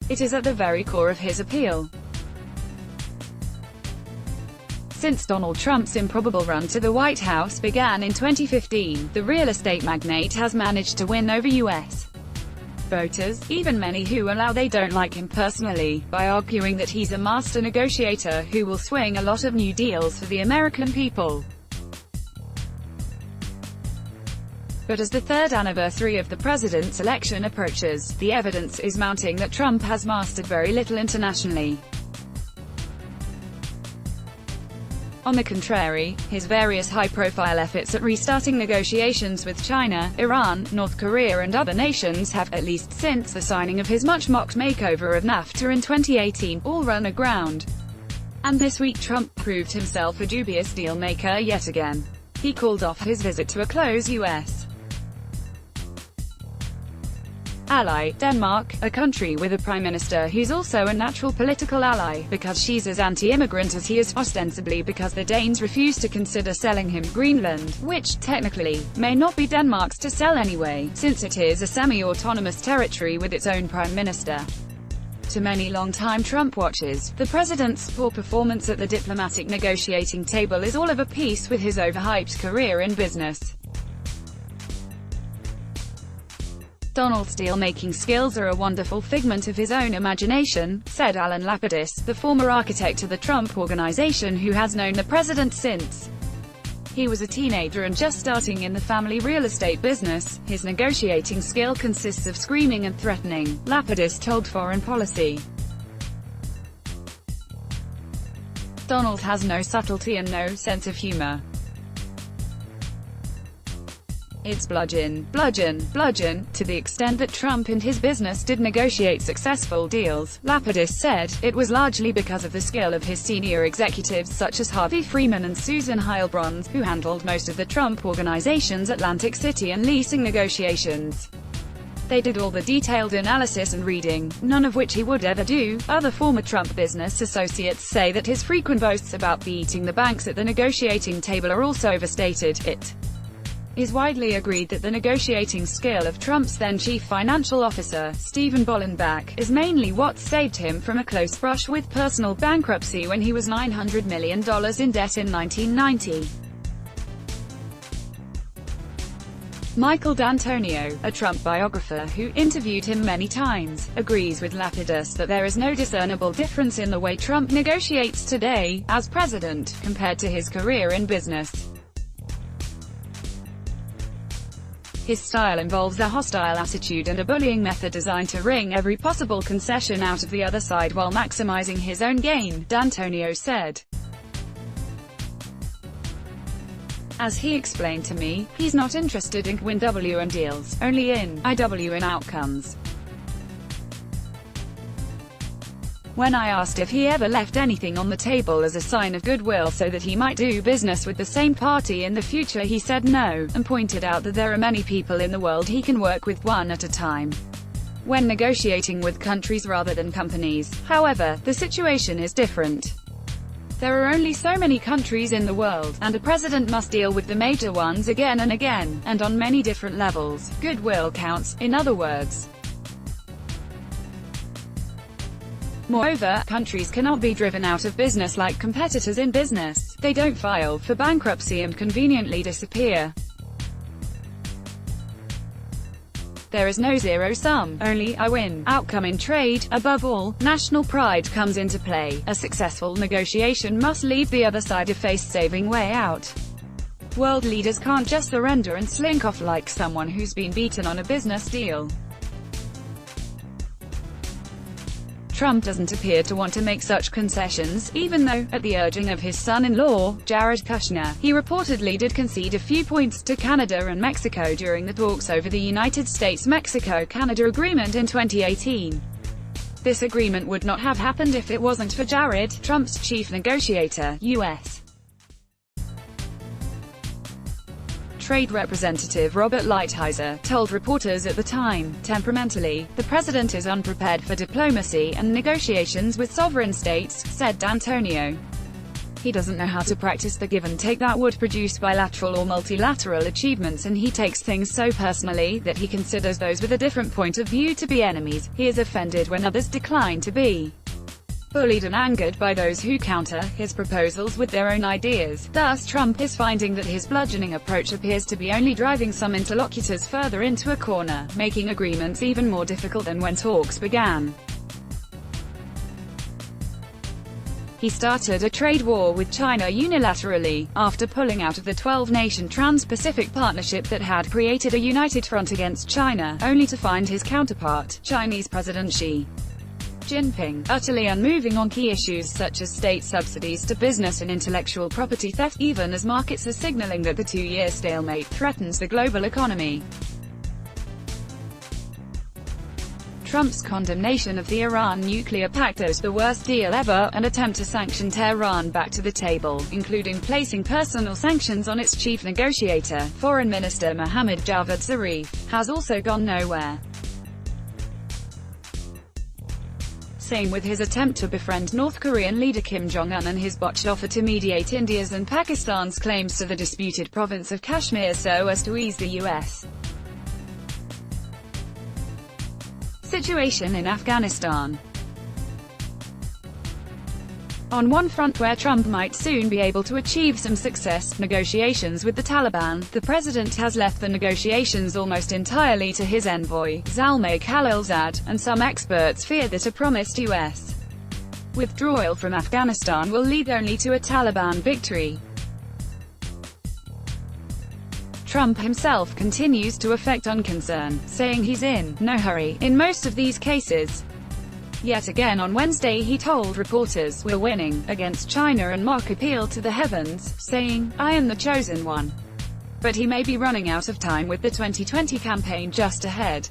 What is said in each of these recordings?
It is at the very core of his appeal. Since Donald Trump's improbable run to the White House began in 2015, the real estate magnate has managed to win over U.S. voters, even many who allow they don't like him personally, by arguing that he's a master negotiator who will swing a lot of new deals for the American people. But as the third anniversary of the president's election approaches, the evidence is mounting that Trump has mastered very little internationally. On the contrary, his various high-profile efforts at restarting negotiations with China, Iran, North Korea and other nations have, at least since the signing of his much-mocked makeover of NAFTA in 2018, all run aground. And this week Trump proved himself a dubious deal-maker yet again. He called off his visit to a close U.S. ally, Denmark, a country with a prime minister who's also a natural political ally, because she's as anti-immigrant as he is, ostensibly because the Danes refuse to consider selling him Greenland, which, technically, may not be Denmark's to sell anyway, since it is a semi-autonomous territory with its own prime minister. To many long-time Trump watchers, the president's poor performance at the diplomatic negotiating table is all of a piece with his overhyped career in business. Donald's deal-making skills are a wonderful figment of his own imagination, said Alan Lapidus, the former architect of the Trump Organization who has known the president since he was a teenager and just starting in the family real estate business. His negotiating skill consists of screaming and threatening, Lapidus told Foreign Policy. Donald has no subtlety and no sense of humor. It's bludgeon, bludgeon, bludgeon, to the extent that Trump and his business did negotiate successful deals, Lapidus said. It was largely because of the skill of his senior executives such as Harvey Freeman and Susan Heilbronn, who handled most of the Trump Organization's Atlantic City and leasing negotiations. They did all the detailed analysis and reading, none of which he would ever do. Other former Trump business associates say that his frequent boasts about beating the banks at the negotiating table are also overstated. It is widely agreed that the negotiating skill of Trump's then-chief financial officer, Stephen Bollenbach, is mainly what saved him from a close brush with personal bankruptcy when he was $900 million in debt in 1990. Michael D'Antonio, a Trump biographer who interviewed him many times, agrees with Lapidus that there is no discernible difference in the way Trump negotiates today, as president, compared to his career in business. His style involves a hostile attitude and a bullying method designed to wring every possible concession out of the other side while maximizing his own gain, D'Antonio said. As he explained to me, he's not interested in win-W and deals, only in IW and outcomes. When I asked if he ever left anything on the table as a sign of goodwill so that he might do business with the same party in the future, he said no, and pointed out that there are many people in the world he can work with one at a time when negotiating with countries rather than companies. However, the situation is different. There are only so many countries in the world, and a president must deal with the major ones again and again, and on many different levels. Goodwill counts, in other words. Moreover, countries cannot be driven out of business like competitors in business. They don't file for bankruptcy and conveniently disappear. There is no zero-sum, only I-win outcome in trade. Above all, national pride comes into play. A successful negotiation must leave the other side a face-saving way out. World leaders can't just surrender and slink off like someone who's been beaten on a business deal. Trump doesn't appear to want to make such concessions, even though, at the urging of his son-in-law, Jared Kushner, he reportedly did concede a few points to Canada and Mexico during the talks over the United States-Mexico-Canada Agreement in 2018. This agreement would not have happened if it wasn't for Jared, Trump's chief negotiator, U.S. Trade Representative Robert Lighthizer told reporters at the time. Temperamentally, the president is unprepared for diplomacy and negotiations with sovereign states, said D'Antonio. He doesn't know how to practice the give and take that would produce bilateral or multilateral achievements, and he takes things so personally that he considers those with a different point of view to be enemies. He is offended when others decline to be bullied and angered by those who counter his proposals with their own ideas. Thus, Trump is finding that his bludgeoning approach appears to be only driving some interlocutors further into a corner, making agreements even more difficult than when talks began. He started a trade war with China unilaterally, after pulling out of the 12-nation Trans-Pacific Partnership that had created a united front against China, only to find his counterpart, Chinese President Xi Jinping, utterly unmoving on key issues such as state subsidies to business and intellectual property theft, even as markets are signaling that the two-year stalemate threatens the global economy. Trump's condemnation of the Iran nuclear pact as the worst deal ever, an attempt to sanction Tehran back to the table, including placing personal sanctions on its chief negotiator, Foreign Minister Mohammad Javad Zarif, has also gone nowhere. Same with his attempt to befriend North Korean leader Kim Jong-un and his botched offer to mediate India's and Pakistan's claims to the disputed province of Kashmir so as to ease the U.S. situation in Afghanistan. On one front where Trump might soon be able to achieve some success, negotiations with the Taliban, the president has left the negotiations almost entirely to his envoy, Zalmay Khalilzad, and some experts fear that a promised U.S. withdrawal from Afghanistan will lead only to a Taliban victory. Trump himself continues to affect unconcern, saying he's in no hurry in most of these cases. Yet again on Wednesday he told reporters, "We're winning," against China and mock appealed to the heavens, saying, "I am the chosen one." But he may be running out of time with the 2020 campaign just ahead.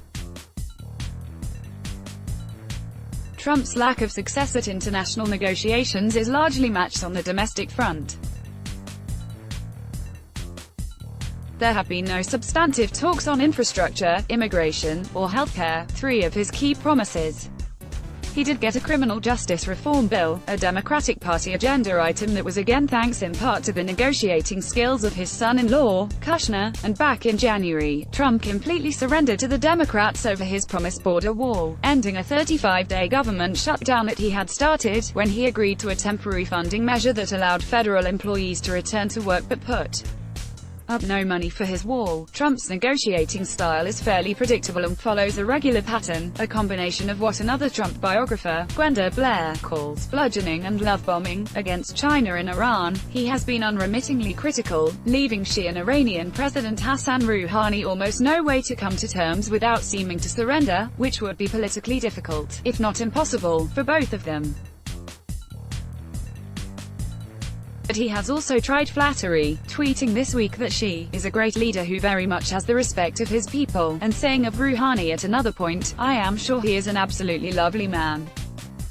Trump's lack of success at international negotiations is largely matched on the domestic front. There have been no substantive talks on infrastructure, immigration, or healthcare, three of his key promises. He did get a criminal justice reform bill, a Democratic Party agenda item that was again thanks in part to the negotiating skills of his son-in-law, Kushner, and back in January, Trump completely surrendered to the Democrats over his promised border wall, ending a 35-day government shutdown that he had started, when he agreed to a temporary funding measure that allowed federal employees to return to work but put up no money for his wall. Trump's negotiating style is fairly predictable and follows a regular pattern, a combination of what another Trump biographer, Gwenda Blair, calls bludgeoning and love bombing. Against China and Iran, he has been unremittingly critical, leaving Shia and Iranian President Hassan Rouhani almost no way to come to terms without seeming to surrender, which would be politically difficult, if not impossible, for both of them. But he has also tried flattery, tweeting this week that Xi is a great leader who very much has the respect of his people, and saying of Rouhani at another point, "I am sure he is an absolutely lovely man."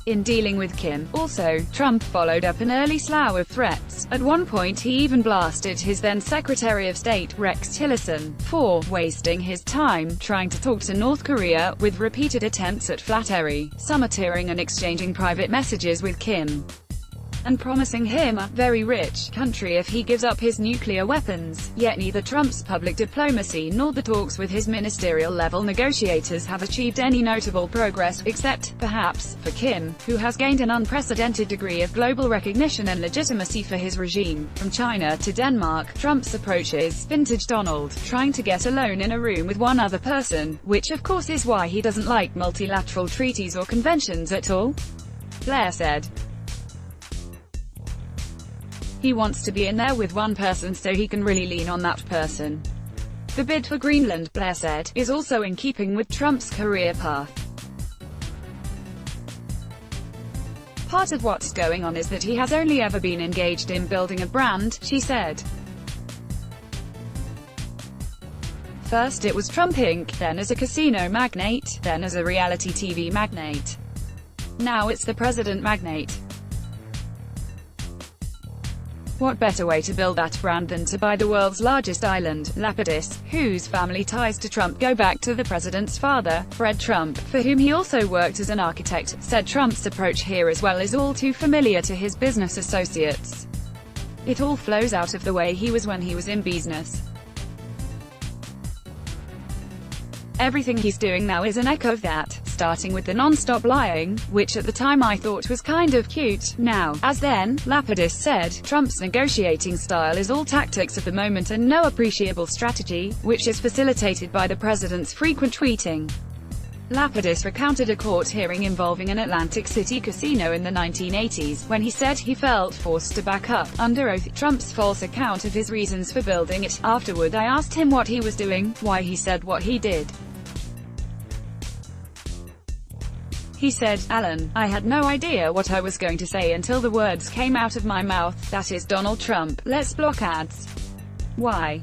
In dealing with Kim, also, Trump followed up an early slough of threats. At one point he even blasted his then Secretary of State, Rex Tillerson, for wasting his time trying to talk to North Korea, with repeated attempts at flattery, summiting and exchanging private messages with Kim, and promising him a very rich country if he gives up his nuclear weapons. Yet neither Trump's public diplomacy nor the talks with his ministerial-level negotiators have achieved any notable progress, except, perhaps, for Kim, who has gained an unprecedented degree of global recognition and legitimacy for his regime. From China to Denmark, Trump's approach is vintage Donald, trying to get alone in a room with one other person, which of course is why he doesn't like multilateral treaties or conventions at all. Blair said he wants to be in there with one person so he can really lean on that person. The bid for Greenland, Blair said, is also in keeping with Trump's career path. Part of what's going on is that he has only ever been engaged in building a brand, she said. First it was Trump Inc., then as a casino magnate, then as a reality TV magnate. Now it's the president magnate. What better way to build that brand than to buy the world's largest island, Lapidus, whose family ties to Trump go back to the president's father, Fred Trump, for whom he also worked as an architect, said Trump's approach here as well is all too familiar to his business associates. It all flows out of the way he was when he was in business. Everything he's doing now is an echo of that, starting with the non-stop lying, which at the time I thought was kind of cute. Now, as then, Lapidus said, Trump's negotiating style is all tactics of the moment and no appreciable strategy, which is facilitated by the president's frequent tweeting. Lapidus recounted a court hearing involving an Atlantic City casino in the 1980s, when he said he felt forced to back up, under oath, Trump's false account of his reasons for building it. Afterward I asked him what he was doing, why he said what he did. He said, "Alan, I had no idea what I was going to say until the words came out of my mouth, that is Donald Trump, let's block ads. Why?